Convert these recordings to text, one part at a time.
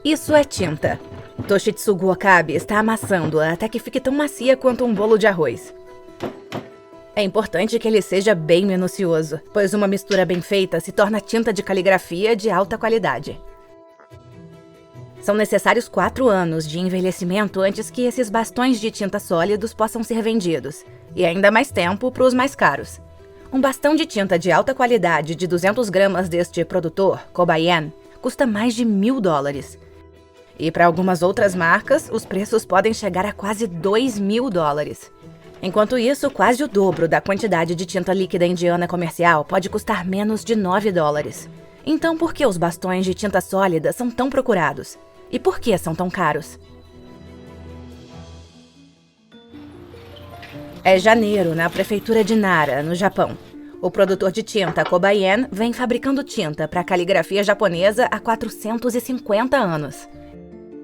Isso é tinta. Toshitsugu Okabe está amassando-a até que fique tão macia quanto um bolo de arroz. É importante que ele seja bem minucioso, pois uma mistura bem feita se torna tinta de caligrafia de alta qualidade. São necessários 4 anos de envelhecimento antes que esses bastões de tinta sólidos possam ser vendidos, e ainda mais tempo para os mais caros. Um bastão de tinta de alta qualidade de 200 gramas deste produtor, Kobayen, custa mais de $1.000. E para algumas outras marcas, os preços podem chegar a quase $2.000. Enquanto isso, quase o dobro da quantidade de tinta líquida indiana comercial pode custar menos de $9. Então, por que os bastões de tinta sólida são tão procurados? E por que são tão caros? É janeiro, na prefeitura de Nara, no Japão. O produtor de tinta Kobayen vem fabricando tinta para caligrafia japonesa há 450 anos.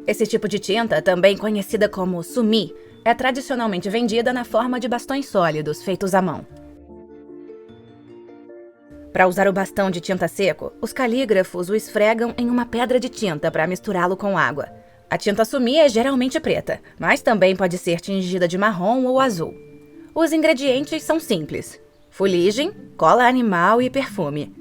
Esse tipo de tinta, também conhecida como sumi, é tradicionalmente vendida na forma de bastões sólidos feitos à mão. Para usar o bastão de tinta seco, os calígrafos o esfregam em uma pedra de tinta para misturá-lo com água. A tinta sumi é geralmente preta, mas também pode ser tingida de marrom ou azul. Os ingredientes são simples: fuligem, cola animal e perfume.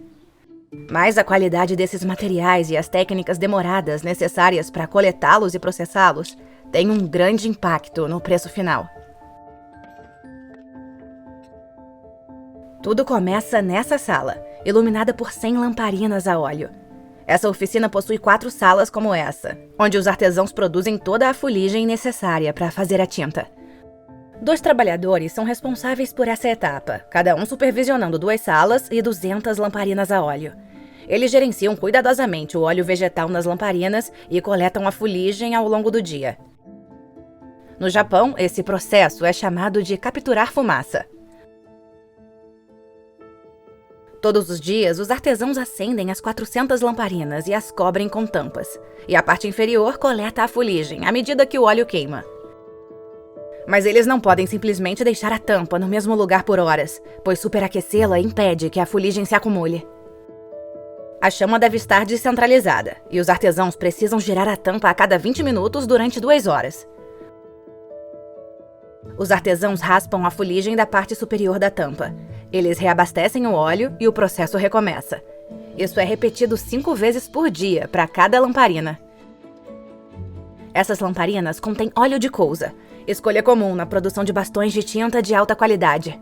Mas a qualidade desses materiais e as técnicas demoradas necessárias para coletá-los e processá-los têm um grande impacto no preço final. Tudo começa nessa sala, iluminada por 100 lamparinas a óleo. Essa oficina possui 4 salas como essa, onde os artesãos produzem toda a fuligem necessária para fazer a tinta. 2 trabalhadores são responsáveis por essa etapa, cada um supervisionando 2 salas e 200 lamparinas a óleo. Eles gerenciam cuidadosamente o óleo vegetal nas lamparinas e coletam a fuligem ao longo do dia. No Japão, esse processo é chamado de capturar fumaça. Todos os dias, os artesãos acendem as 400 lamparinas e as cobrem com tampas. E a parte inferior coleta a fuligem à medida que o óleo queima. Mas eles não podem simplesmente deixar a tampa no mesmo lugar por horas, pois superaquecê-la impede que a fuligem se acumule. A chama deve estar descentralizada, e os artesãos precisam girar a tampa a cada 20 minutos durante 2 horas. Os artesãos raspam a fuligem da parte superior da tampa. Eles reabastecem o óleo e o processo recomeça. Isso é repetido 5 vezes por dia para cada lamparina. Essas lamparinas contêm óleo de colza, escolha comum na produção de bastões de tinta de alta qualidade.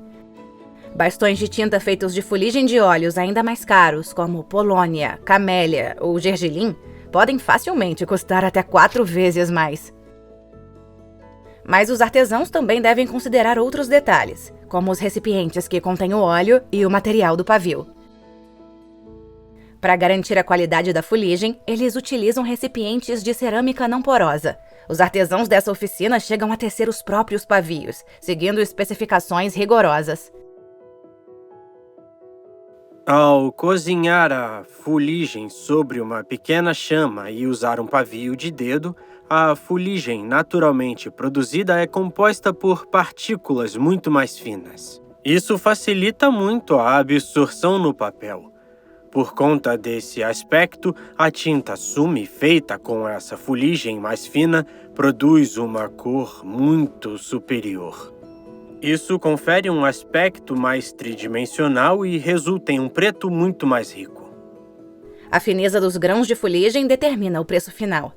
Bastões de tinta feitos de fuligem de óleos ainda mais caros, como polônia, camélia ou gergelim, podem facilmente custar até 4 vezes mais. Mas os artesãos também devem considerar outros detalhes, como os recipientes que contêm o óleo e o material do pavio. Para garantir a qualidade da fuligem, eles utilizam recipientes de cerâmica não porosa. Os artesãos dessa oficina chegam a tecer os próprios pavios, seguindo especificações rigorosas. Ao cozinhar a fuligem sobre uma pequena chama e usar um pavio de dedo, a fuligem naturalmente produzida é composta por partículas muito mais finas. Isso facilita muito a absorção no papel. Por conta desse aspecto, a tinta sumi feita com essa fuligem mais fina produz uma cor muito superior. Isso confere um aspecto mais tridimensional e resulta em um preto muito mais rico. A fineza dos grãos de fuligem determina o preço final.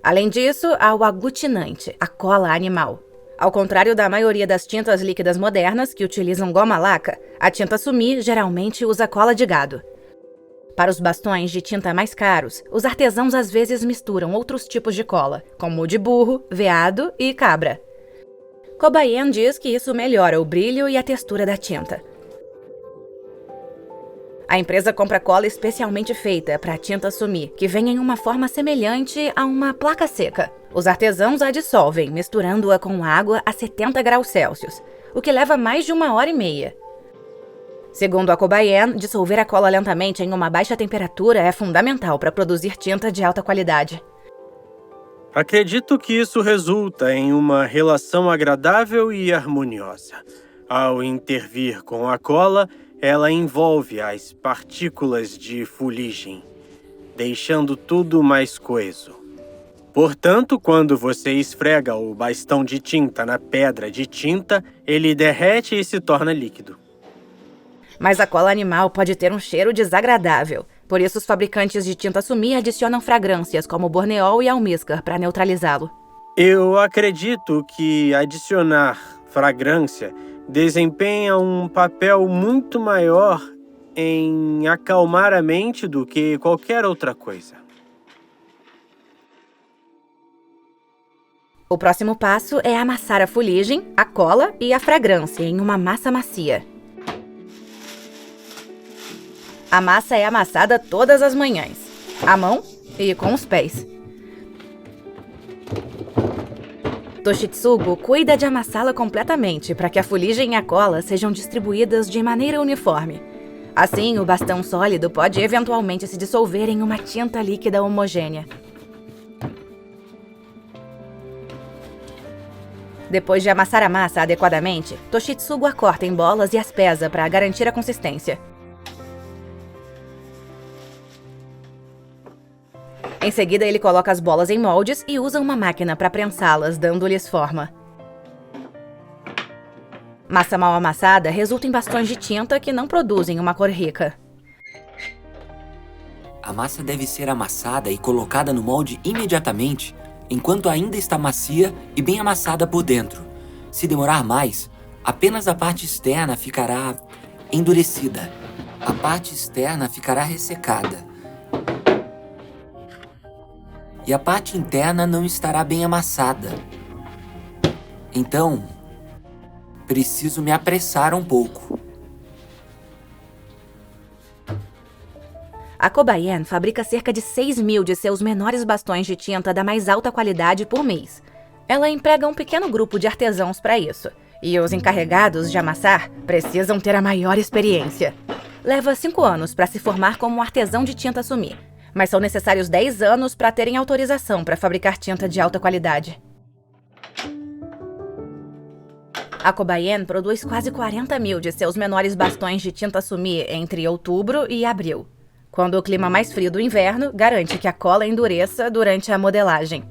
Além disso, há o aglutinante, a cola animal. Ao contrário da maioria das tintas líquidas modernas, que utilizam goma laca, a tinta sumi geralmente usa cola de gado. Para os bastões de tinta mais caros, os artesãos às vezes misturam outros tipos de cola, como o de burro, veado e cabra. Kobayen diz que isso melhora o brilho e a textura da tinta. A empresa compra cola especialmente feita para a tinta sumi, que vem em uma forma semelhante a uma placa seca. Os artesãos a dissolvem, misturando-a com água a 70 graus Celsius, o que leva mais de 1h30. Segundo a Kobayen, dissolver a cola lentamente em uma baixa temperatura é fundamental para produzir tinta de alta qualidade. Acredito que isso resulta em uma relação agradável e harmoniosa. Ao intervir com a cola, ela envolve as partículas de fuligem. deixando tudo mais coeso. Portanto, quando você esfrega o bastão de tinta na pedra de tinta, ele derrete e se torna líquido. Mas a cola animal pode ter um cheiro desagradável. Por isso, os fabricantes de tinta sumi adicionam fragrâncias como borneol e almíscar para neutralizá-lo. Eu acredito que adicionar fragrância desempenha um papel muito maior em acalmar a mente do que qualquer outra coisa. O próximo passo é amassar a fuligem, a cola e a fragrância em uma massa macia. A massa é amassada todas as manhãs, à mão e com os pés. Toshitsugu cuida de amassá-la completamente para que a fuligem e a cola sejam distribuídas de maneira uniforme. Assim, o bastão sólido pode eventualmente se dissolver em uma tinta líquida homogênea. Depois de amassar a massa adequadamente, Toshitsugu a corta em bolas e as pesa para garantir a consistência. Em seguida, ele coloca as bolas em moldes e usa uma máquina para prensá-las, dando-lhes forma. Massa mal amassada resulta em bastões de tinta que não produzem uma cor rica. A massa deve ser amassada e colocada no molde imediatamente, enquanto ainda está macia e bem amassada por dentro. Se demorar mais, apenas a parte externa ficará endurecida. A parte externa ficará ressecada. E a parte interna não estará bem amassada. Então, preciso me apressar um pouco. A Kobayen fabrica cerca de 6.000 de seus menores bastões de tinta da mais alta qualidade por mês. Ela emprega um pequeno grupo de artesãos para isso, e os encarregados de amassar precisam ter a maior experiência. Leva 5 anos para se formar como um artesão de tinta sumi, mas são necessários 10 anos para terem autorização para fabricar tinta de alta qualidade. A Kobayen produz quase 40.000 de seus menores bastões de tinta sumi entre outubro e abril. Quando o clima mais frio do inverno garante que a cola endureça durante a modelagem.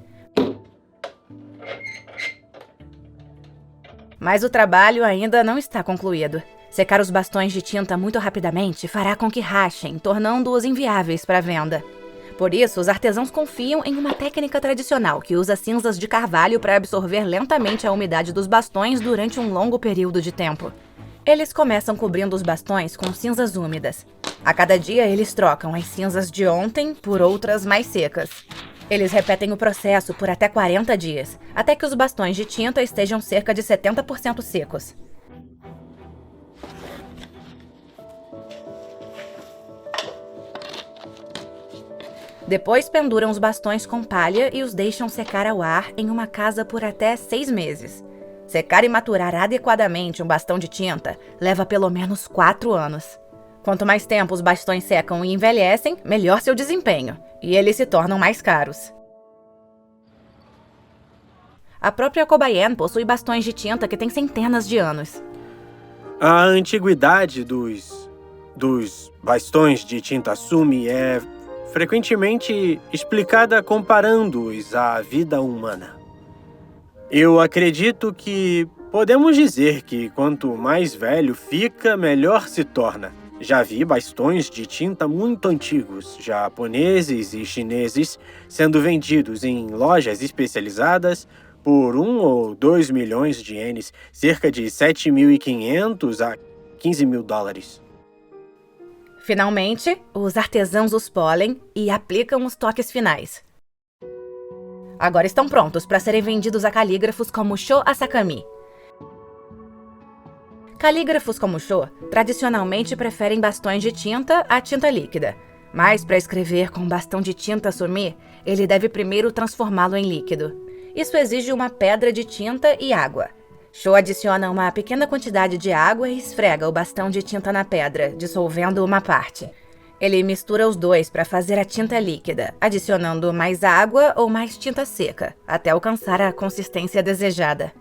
Mas o trabalho ainda não está concluído. Secar os bastões de tinta muito rapidamente fará com que rachem, tornando-os inviáveis para venda. Por isso, os artesãos confiam em uma técnica tradicional que usa cinzas de carvalho para absorver lentamente a umidade dos bastões durante um longo período de tempo. Eles começam cobrindo os bastões com cinzas úmidas. A cada dia, eles trocam as cinzas de ontem por outras mais secas. Eles repetem o processo por até 40 dias, até que os bastões de tinta estejam cerca de 70% secos. Depois penduram os bastões com palha e os deixam secar ao ar em uma casa por até 6 meses. Secar e maturar adequadamente um bastão de tinta leva pelo menos 4 anos. Quanto mais tempo os bastões secam e envelhecem, melhor seu desempenho, e eles se tornam mais caros. A própria Kobayen possui bastões de tinta que têm centenas de anos. A antiguidade dos bastões de tinta sumi é frequentemente explicada comparando-os à vida humana. Eu acredito que podemos dizer que quanto mais velho fica, melhor se torna. Já vi bastões de tinta muito antigos, japoneses e chineses, sendo vendidos em lojas especializadas por 1 ou 2 milhões de ienes, cerca de 7.500 a 15 mil dólares. Finalmente, os artesãos os polem e aplicam os toques finais. Agora estão prontos para serem vendidos a calígrafos como Sho Asakami. Calígrafos como Sho tradicionalmente preferem bastões de tinta à tinta líquida, mas para escrever com bastão de tinta sumi, ele deve primeiro transformá-lo em líquido. Isso exige uma pedra de tinta e água. Sho adiciona uma pequena quantidade de água e esfrega o bastão de tinta na pedra, dissolvendo uma parte. Ele mistura os dois para fazer a tinta líquida, adicionando mais água ou mais tinta seca, até alcançar a consistência desejada.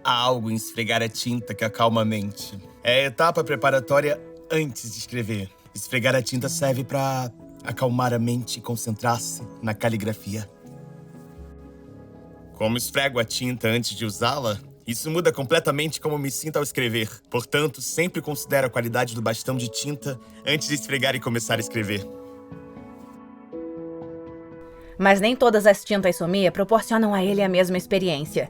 Há algo em esfregar a tinta que acalma a mente. É a etapa preparatória antes de escrever. Esfregar a tinta serve para acalmar a mente e concentrar-se na caligrafia. Como esfrego a tinta antes de usá-la, isso muda completamente como me sinto ao escrever. Portanto, sempre considero a qualidade do bastão de tinta antes de esfregar e começar a escrever. Mas nem todas as tintas Sumi proporcionam a ele a mesma experiência.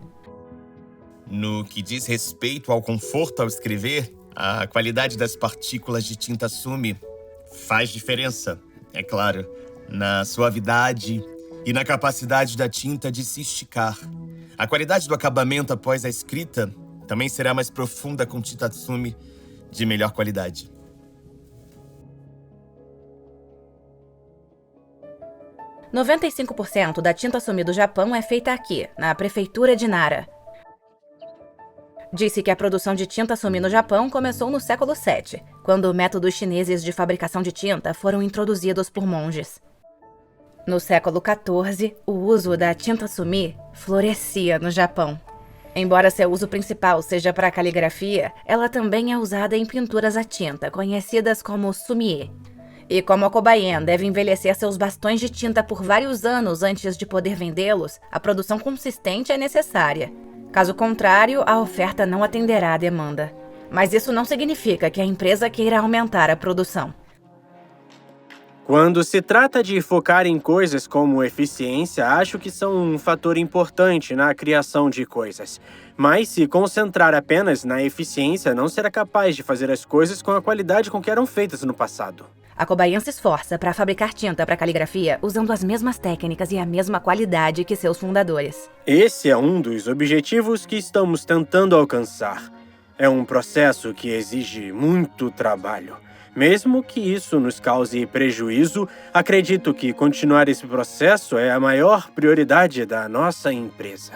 No que diz respeito ao conforto ao escrever, a qualidade das partículas de tinta Sumi faz diferença, é claro, na suavidade e na capacidade da tinta de se esticar. A qualidade do acabamento após a escrita também será mais profunda com tinta Sumi de melhor qualidade. – 95% da tinta Sumi do Japão é feita aqui, na prefeitura de Nara. Disse que a produção de tinta Sumi no Japão começou no século VII, quando métodos chineses de fabricação de tinta foram introduzidos por monges. No século XIV, o uso da tinta Sumi florescia no Japão. Embora seu uso principal seja para caligrafia, ela também é usada em pinturas à tinta, conhecidas como sumie. E como a Kobaien deve envelhecer seus bastões de tinta por vários anos antes de poder vendê-los, a produção consistente é necessária. Caso contrário, a oferta não atenderá à demanda. Mas isso não significa que a empresa queira aumentar a produção. Quando se trata de focar em coisas como eficiência, acho que são um fator importante na criação de coisas. Mas se concentrar apenas na eficiência, não será capaz de fazer as coisas com a qualidade com que eram feitas no passado. A Kobaien se esforça para fabricar tinta para caligrafia usando as mesmas técnicas e a mesma qualidade que seus fundadores. Esse é um dos objetivos que estamos tentando alcançar. É um processo que exige muito trabalho. Mesmo que isso nos cause prejuízo, acredito que continuar esse processo é a maior prioridade da nossa empresa.